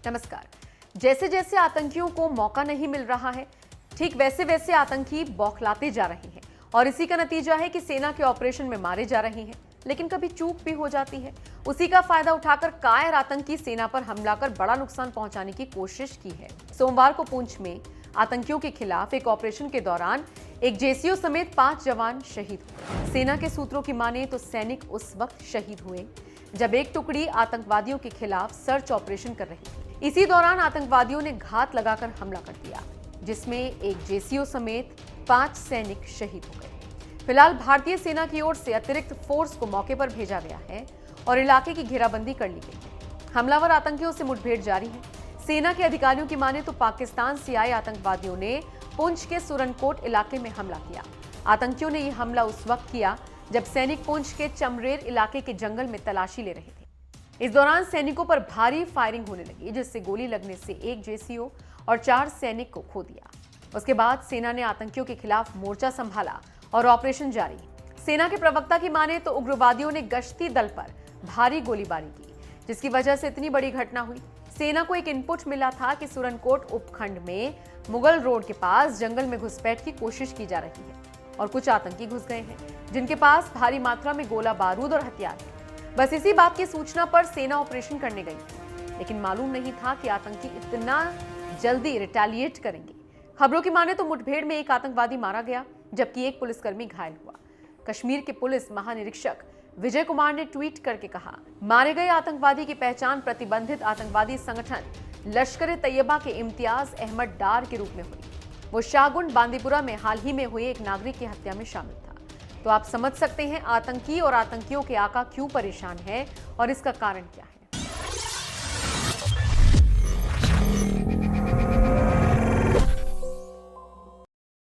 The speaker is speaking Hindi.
नमस्कार। जैसे जैसे आतंकियों को मौका नहीं मिल रहा है, ठीक वैसे वैसे आतंकी बौखलाते जा रहे हैं और इसी का नतीजा है कि सेना के ऑपरेशन में मारे जा रहे हैं। लेकिन कभी चूक भी हो जाती है। उसी का फायदा उठाकर कायर आतंकी सेना पर हमला कर बड़ा नुकसान पहुंचाने की कोशिश की है। सोमवार को पुंछ में आतंकियों के खिलाफ एक ऑपरेशन के दौरान एक जेसीओ समेत 5 जवान शहीद हुए। सेना के सूत्रों की माने तो सैनिक उस वक्त शहीद हुए जब एक टुकड़ी आतंकवादियों के खिलाफ सर्च ऑपरेशन कर रही थी। इसी दौरान आतंकवादियों ने घात लगाकर हमला कर दिया, जिसमें एक जेसीओ समेत 5 सैनिक शहीद हो गए। फिलहाल भारतीय सेना की ओर से अतिरिक्त फोर्स को मौके पर भेजा गया है और इलाके की घेराबंदी कर ली गई है। हमलावर आतंकियों से मुठभेड़ जारी है। सेना के अधिकारियों की माने तो पाकिस्तान से आए आतंकवादियों ने पुंछ के सुरनकोट इलाके में हमला किया। आतंकियों ने यह हमला उस वक्त किया जब सैनिक पुंछ के चमरेर इलाके के जंगल में तलाशी ले रहे थे। इस दौरान सैनिकों पर भारी फायरिंग होने लगी, जिससे गोली लगने से एक जेसीओ और 4 सैनिक को खो दिया। उसके बाद सेना ने आतंकियों के खिलाफ मोर्चा संभाला और ऑपरेशन जारी। सेना के प्रवक्ता की माने तो उग्रवादियों ने गश्ती दल पर भारी गोलीबारी की, जिसकी वजह से इतनी बड़ी घटना हुई। सेना को एक इनपुट मिला था कि सुरनकोट उपखंड में मुगल रोड के पास जंगल में घुसपैठ की कोशिश की जा रही है और कुछ आतंकी घुस गए हैं, जिनके पास भारी मात्रा में गोला बारूद और हथियार थे। बस इसी बात की सूचना पर सेना ऑपरेशन करने गई, लेकिन मालूम नहीं था कि आतंकी इतना जल्दी रिटेलिएट करेंगे। खबरों की माने तो मुठभेड़ में एक आतंकवादी मारा गया, जबकि एक पुलिसकर्मी घायल हुआ। कश्मीर के पुलिस महानिरीक्षक विजय कुमार ने ट्वीट करके कहा, मारे गए आतंकवादी की पहचान प्रतिबंधित आतंकवादी संगठन लश्कर-ए-तैयबा के इम्तियाज अहमद डार के रूप में हुई। वो शाहगुंड बांदीपुरा में हाल ही में हुई एक नागरिक की हत्या में शामिल था। तो आप समझ सकते हैं आतंकी और आतंकियों के आका क्यों परेशान है और इसका कारण क्या है।